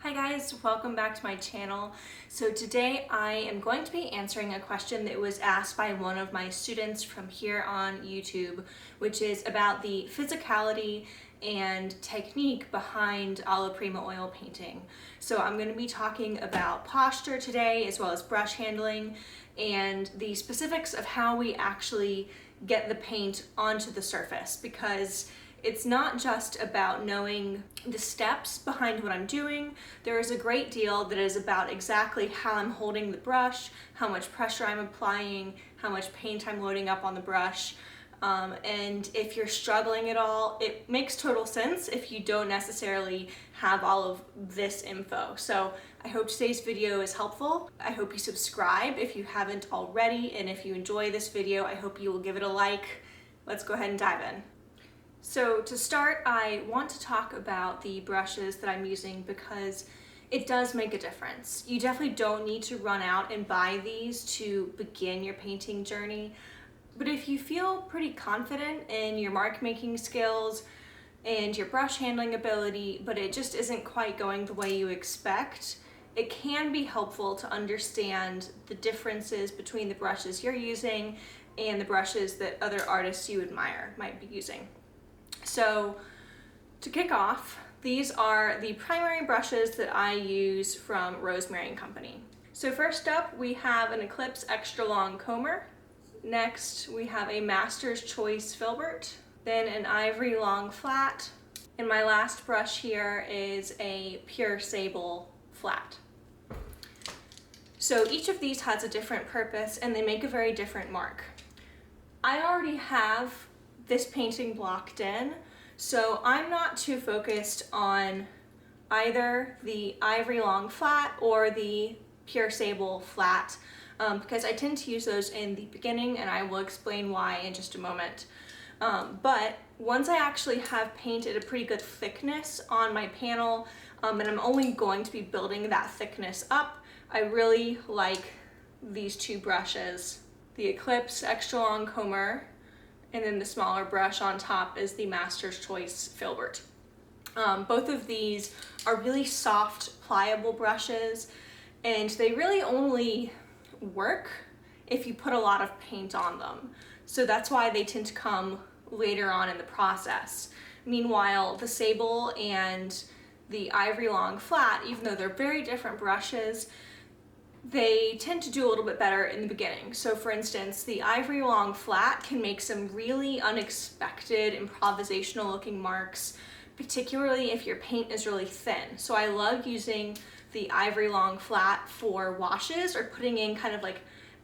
Hi guys, welcome back to my channel. So today I am going to be answering a question that was asked by one of my students from here on YouTube, which is about the physicality and technique behind alla prima oil painting. So I'm going to be talking about posture today, as well as brush handling and the specifics of how we actually get the paint onto the surface, because it's not just about knowing the steps behind what I'm doing. There is a great deal that is about exactly how I'm holding the brush, how much pressure I'm applying, how much paint I'm loading up on the brush. And if you're struggling at all, it makes total sense if you don't necessarily have all of this info. So I hope today's video is helpful. I hope you subscribe if you haven't already, and if you enjoy this video, I hope you will give it a like. Let's go ahead and dive in. So to start, I want to talk about the brushes that I'm using because it does make a difference. You definitely don't need to run out and buy these to begin your painting journey. But if you feel pretty confident in your mark making skills and your brush handling ability, but it just isn't quite going the way you expect, it can be helpful to understand the differences between the brushes you're using and the brushes that other artists you admire might be using. So to kick off, these are the primary brushes that I use from Rosemary & Company. So first up, we have an Eclipse Extra Long Comber. Next, we have a Master's Choice Filbert, then an Ivory Long Flat, and my last brush here is a Pure Sable Flat. So each of these has a different purpose and they make a very different mark. I already have this painting blocked in, so I'm not too focused on either the Ivory Long Flat or the Pure Sable Flat, because I tend to use those in the beginning, and I will explain why in just a moment. But once I actually have painted a pretty good thickness on my panel, and I'm only going to be building that thickness up, I really like these two brushes, the Eclipse Extra Long Comber, and then the smaller brush on top is the Master's Choice Filbert. Both of these are really soft, pliable brushes, and they really only work if you put a lot of paint on them. So that's why they tend to come later on in the process. Meanwhile, the Sable and the Ivory Long Flat, even though they're very different brushes, they tend to do a little bit better in the beginning. So for instance, the Ivory Long Flat can make some really unexpected improvisational looking marks, particularly if your paint is really thin. So I love using the Ivory Long Flat for washes or putting in kind of like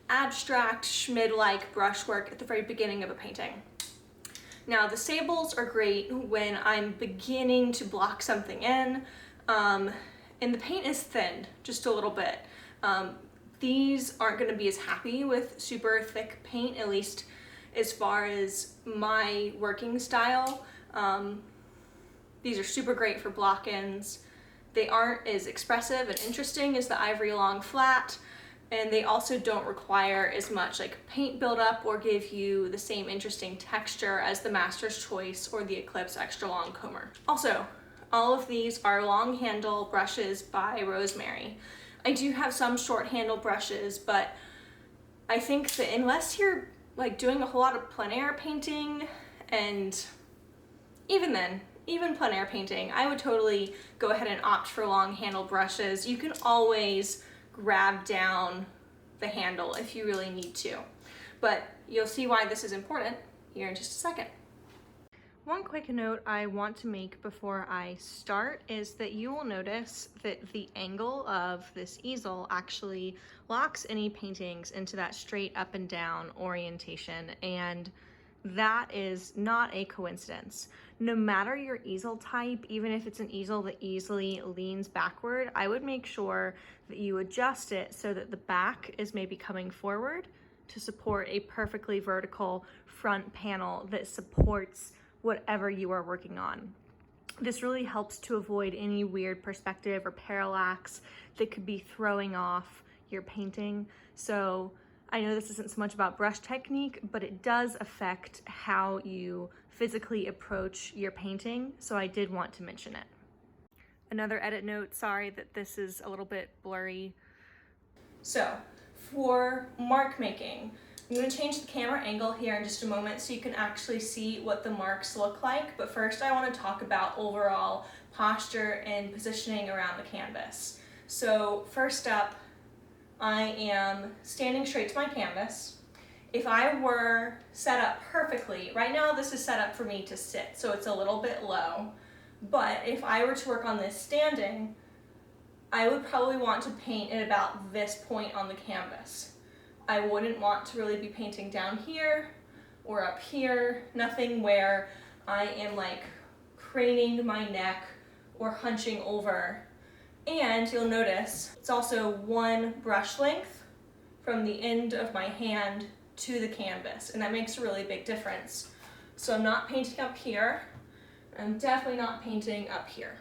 abstract Schmid-like brushwork at the very beginning of a painting. Now the Sables are great when I'm beginning to block something in, and the paint is thinned just a little bit. These aren't going to be as happy with super thick paint, at least as far as my working style. These are super great for block-ins. They aren't as expressive and interesting as the Ivory Long Flat, and they also don't require as much like paint buildup or give you the same interesting texture as the Master's Choice or the Eclipse Extra Long Comber. Also, all of these are long handle brushes by Rosemary. I do have some short handle brushes, but I think that unless you're like doing a whole lot of plein air painting, and even then, even plein air painting, I would totally go ahead and opt for long handle brushes. You can always grab down the handle if you really need to, but you'll see why this is important here in just a second. One quick note I want to make before I start is that you will notice that the angle of this easel actually locks any paintings into that straight up and down orientation, and that is not a coincidence. No matter your easel type, even if it's an easel that easily leans backward, I would make sure that you adjust it so that the back is maybe coming forward to support a perfectly vertical front panel that supports whatever you are working on. This really helps to avoid any weird perspective or parallax that could be throwing off your painting. So I know this isn't so much about brush technique, but it does affect how you physically approach your painting, so I did want to mention it. Another edit note, sorry that this is a little bit blurry. So for mark making, I'm going to change the camera angle here in just a moment so you can actually see what the marks look like. But first I want to talk about overall posture and positioning around the canvas. So first up, I am standing straight to my canvas. If I were set up perfectly, right now this is set up for me to sit, so it's a little bit low. But if I were to work on this standing, I would probably want to paint at about this point on the canvas. I wouldn't want to really be painting down here or up here, nothing where I am like craning my neck or hunching over. And you'll notice it's also one brush length from the end of my hand to the canvas, and that makes a really big difference. So I'm not painting up here, I'm definitely not painting up here.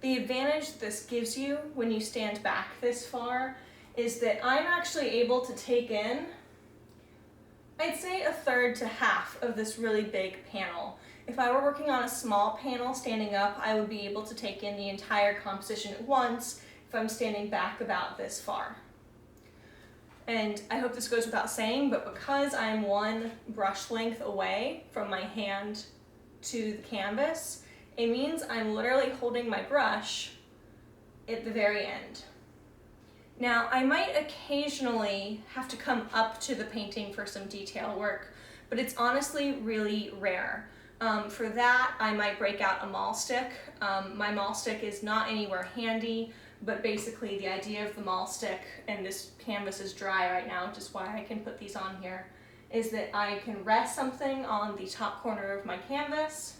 The advantage this gives you when you stand back this far is that I'm actually able to take in, I'd say, a third to half of this really big panel. If I were working on a small panel standing up, I would be able to take in the entire composition at once if I'm standing back about this far. And I hope this goes without saying, but because I'm one brush length away from my hand to the canvas, it means I'm literally holding my brush at the very end. Now, I might occasionally have to come up to the painting for some detail work, but it's honestly really rare. For that, I might break out a maul stick. My maul stick is not anywhere handy, but basically the idea of the maul stick, and this canvas is dry right now, which is why I can put these on here, is that I can rest something on the top corner of my canvas,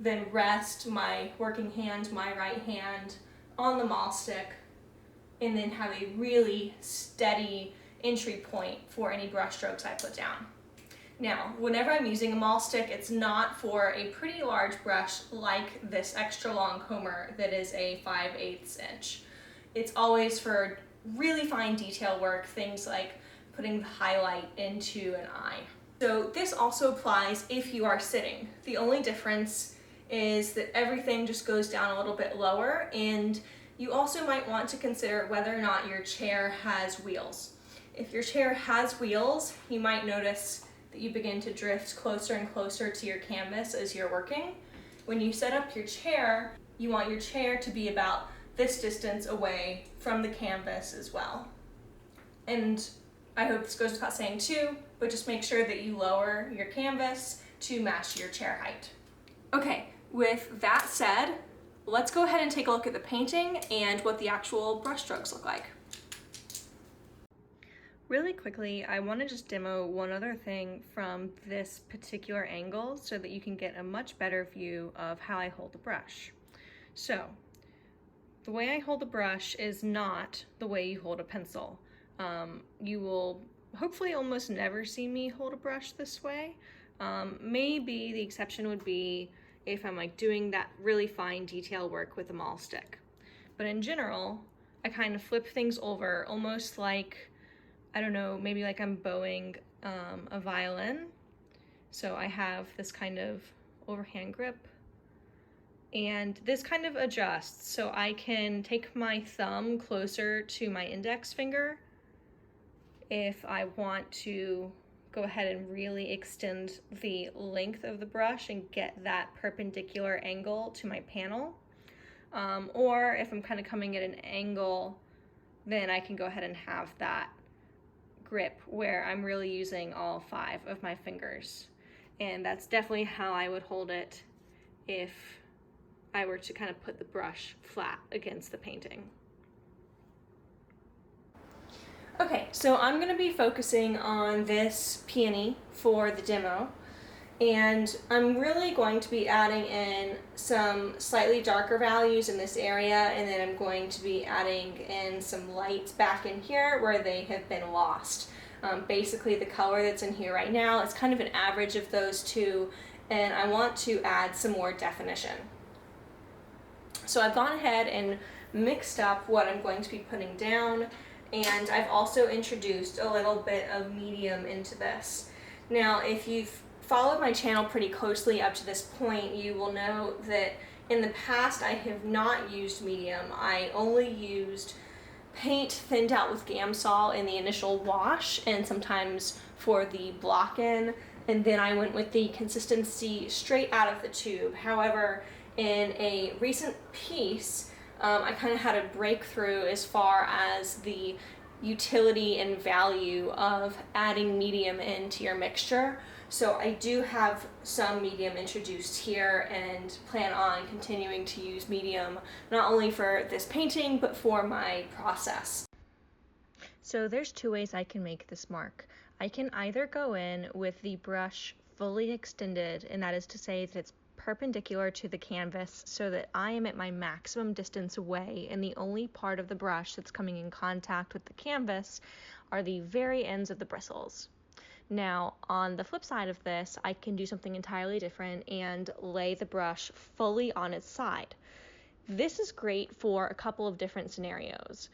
then rest my working hand, my right hand, on the maul stick, and then have a really steady entry point for any brush strokes I put down. Now, whenever I'm using a maul stick, it's not for a pretty large brush like this extra long comber that is a 5/8 inch. It's always for really fine detail work, things like putting the highlight into an eye. So this also applies if you are sitting. The only difference is that everything just goes down a little bit lower, and you also might want to consider whether or not your chair has wheels. If your chair has wheels, you might notice that you begin to drift closer and closer to your canvas as you're working. When you set up your chair, you want your chair to be about this distance away from the canvas as well. And I hope this goes without saying too, but just make sure that you lower your canvas to match your chair height. Okay, with that said, let's go ahead and take a look at the painting and what the actual brush strokes look like. Really quickly, I want to just demo one other thing from this particular angle so that you can get a much better view of how I hold the brush. So, the way I hold the brush is not the way you hold a pencil. You will hopefully almost never see me hold a brush this way. Maybe the exception would be if I'm like doing that really fine detail work with a maul stick. But in general, I kind of flip things over almost like, I don't know, maybe like I'm bowing a violin. So I have this kind of overhand grip, and this kind of adjusts. So I can take my thumb closer to my index finger if I want to go ahead and really extend the length of the brush and get that perpendicular angle to my panel. Or if I'm kind of coming at an angle, then I can go ahead and have that grip where I'm really using all 5 of my fingers. And that's definitely how I would hold it if I were to kind of put the brush flat against the painting. Okay, so I'm going to be focusing on this peony for the demo, and I'm really going to be adding in some slightly darker values in this area, and then I'm going to be adding in some lights back in here where they have been lost. Basically the color that's in here right now is kind of an average of those two, and I want to add some more definition. So I've gone ahead and mixed up what I'm going to be putting down, and I've also introduced a little bit of medium into this. Now, if you've followed my channel pretty closely up to this point, you will know that In the past, I have not used medium. I only used paint thinned out with Gamsol in the initial wash and sometimes for the block-in, and then I went with the consistency straight out of the tube. However, in a recent piece, I kind of had a breakthrough as far as the utility and value of adding medium into your mixture. So I do have some medium introduced here and plan on continuing to use medium not only for this painting but for my process. So there's two ways I can make this mark. I can either go in with the brush fully extended, and that is to say that it's perpendicular to the canvas so that I am at my maximum distance away, and the only part of the brush that's coming in contact with the canvas are the very ends of the bristles. Now, on the flip side of this, I can do something entirely different and lay the brush fully on its side. This is great for a couple of different scenarios.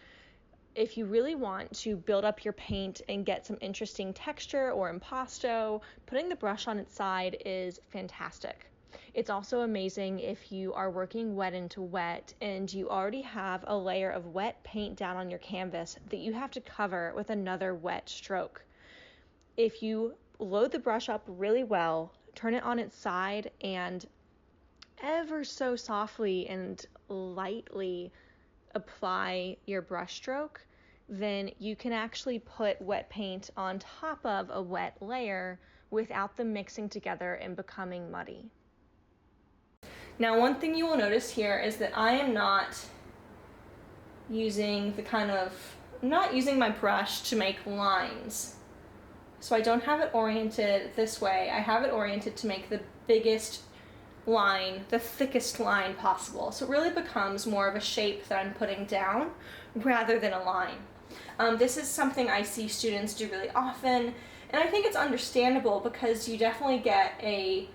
If you really want to build up your paint and get some interesting texture or impasto, putting the brush on its side is fantastic. It's also amazing if you are working wet into wet and you already have a layer of wet paint down on your canvas that you have to cover with another wet stroke. If you load the brush up really well, turn it on its side, and ever so softly and lightly apply your brush stroke, then you can actually put wet paint on top of a wet layer without them mixing together and becoming muddy. Now, one thing you will notice here is that I am not using my brush to make lines. So I don't have it oriented this way. I have it oriented to make the biggest line, the thickest line possible. So it really becomes more of a shape that I'm putting down rather than a line. This is something I see students do really often, and I think it's understandable because you definitely get a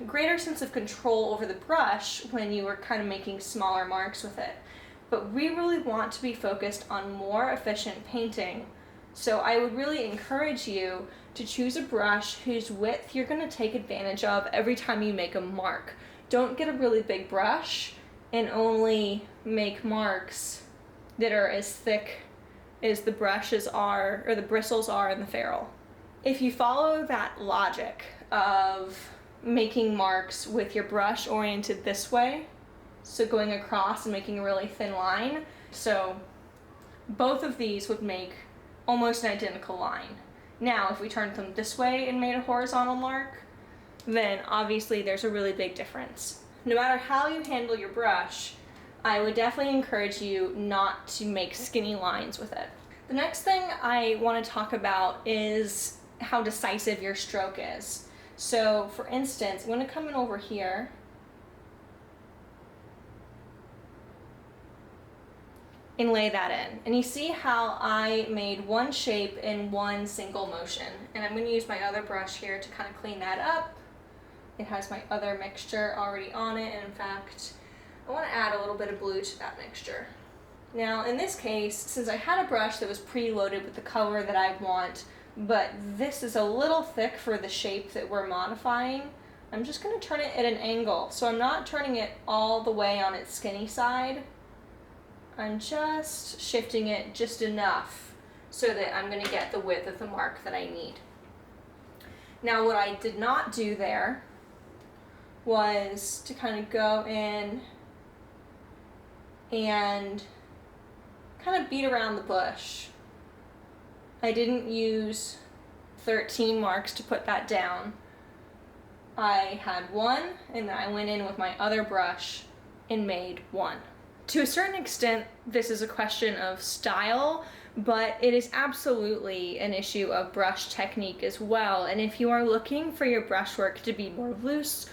greater sense of control over the brush when you are kind of making smaller marks with it. But we really want to be focused on more efficient painting. So I would really encourage you to choose a brush whose width you're going to take advantage of every time you make a mark. Don't get a really big brush and only make marks that are as thick as the brushes are, or the bristles are in the ferrule. If you follow that logic of making marks with your brush oriented this way, so going across and making a really thin line, so both of these would make almost an identical line. Now, if we turned them this way and made a horizontal mark, then obviously there's a really big difference. No matter how you handle your brush, I would definitely encourage you not to make skinny lines with it. The next thing I want to talk about is how decisive your stroke is. So for instance, I'm going to come in over here and lay that in. And you see how I made one shape in one single motion. And I'm going to use my other brush here to kind of clean that up. It has my other mixture already on it, and in fact, I want to add a little bit of blue to that mixture. Now in this case, since I had a brush that was pre-loaded with the color that I want, but this is a little thick for the shape that we're modifying, I'm just going to turn it at an angle. So I'm not turning it all the way on its skinny side. I'm just shifting it just enough so that I'm going to get the width of the mark that I need. Now what I did not do there was to kind of go in and kind of beat around the bush. I didn't use 13 marks to put that down. I had one, and then I went in with my other brush and made one. To a certain extent, this is a question of style, but it is absolutely an issue of brush technique as well. And if you are looking for your brushwork to be more loose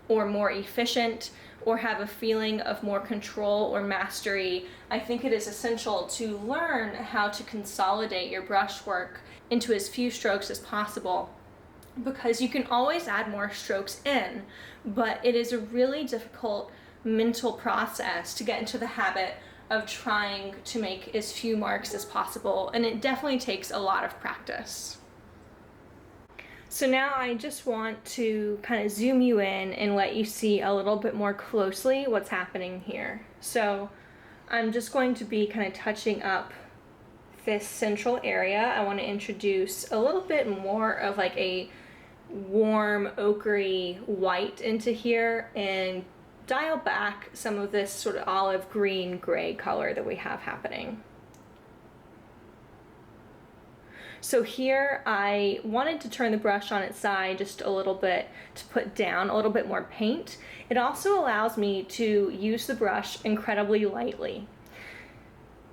or more efficient, or have a feeling of more control or mastery, I think it is essential to learn how to consolidate your brushwork into as few strokes as possible, because you can always add more strokes in, but it is a really difficult mental process to get into the habit of trying to make as few marks as possible, and it definitely takes a lot of practice. So now I just want to kind of zoom you in and let you see a little bit more closely what's happening here. So I'm just going to be kind of touching up this central area. I want to introduce a little bit more of like a warm ochre white into here and dial back some of this sort of olive green gray color that we have happening. So here I wanted to turn the brush on its side just a little bit to put down a little bit more paint. It also allows me to use the brush incredibly lightly.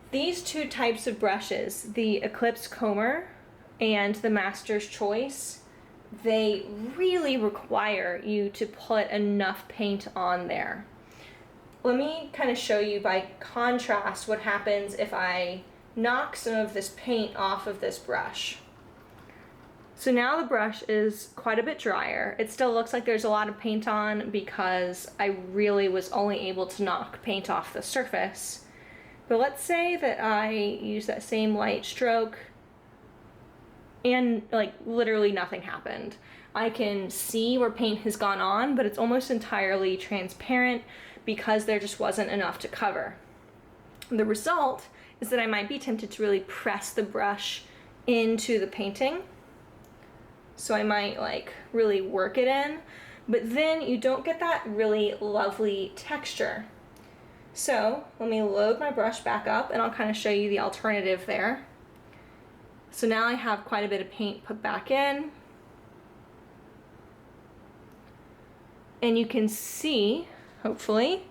These two types of brushes, the Eclipse Comber and the Master's Choice, they really require you to put enough paint on there. Let me kind of show you by contrast what happens if I knock some of this paint off of this brush. So now the brush is quite a bit drier. It still looks like there's a lot of paint on because I really was only able to knock paint off the surface. But let's say that I use that same light stroke and like literally nothing happened. I can see where paint has gone on, but it's almost entirely transparent because there just wasn't enough to cover. The result is that I might be tempted to really press the brush into the painting. So I might like really work it in, but then you don't get that really lovely texture. So let me load my brush back up and I'll kind of show you the alternative there. So now I have quite a bit of paint put back in. And you can see, hopefully,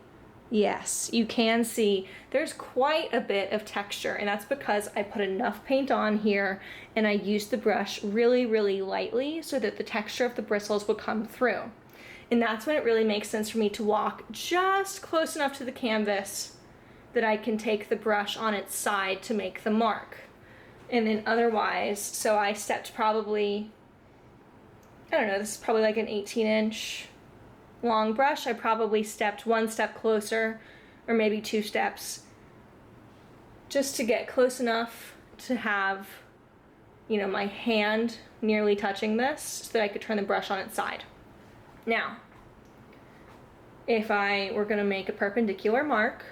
yes, you can see there's quite a bit of texture, and that's because I put enough paint on here and I used the brush really, really lightly so that the texture of the bristles would come through. And that's when it really makes sense for me to walk just close enough to the canvas that I can take the brush on its side to make the mark. And then otherwise, so I stepped probably, I don't know, this is probably like an 18-inch long brush. I probably stepped one step closer, or maybe 2 steps, just to get close enough to have, you know, my hand nearly touching this so that I could turn the brush on its side. Now, if I were going to make a perpendicular mark,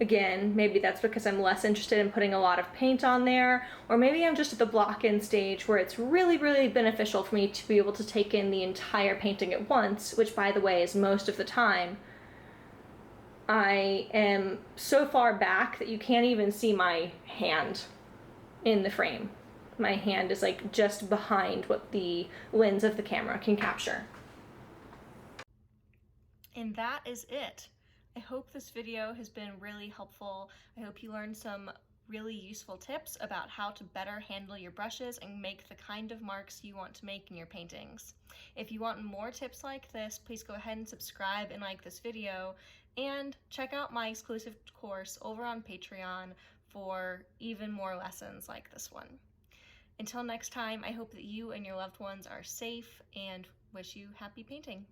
again, maybe that's because I'm less interested in putting a lot of paint on there, or maybe I'm just at the block-in stage where it's really, really beneficial for me to be able to take in the entire painting at once, which, by the way, is most of the time. I am so far back that you can't even see my hand in the frame. My hand is like just behind what the lens of the camera can capture. And that is it. I hope this video has been really helpful. I hope you learned some really useful tips about how to better handle your brushes and make the kind of marks you want to make in your paintings. If you want more tips like this, please go ahead and subscribe and like this video, and check out my exclusive course over on Patreon for even more lessons like this one. Until next time, I hope that you and your loved ones are safe and wish you happy painting.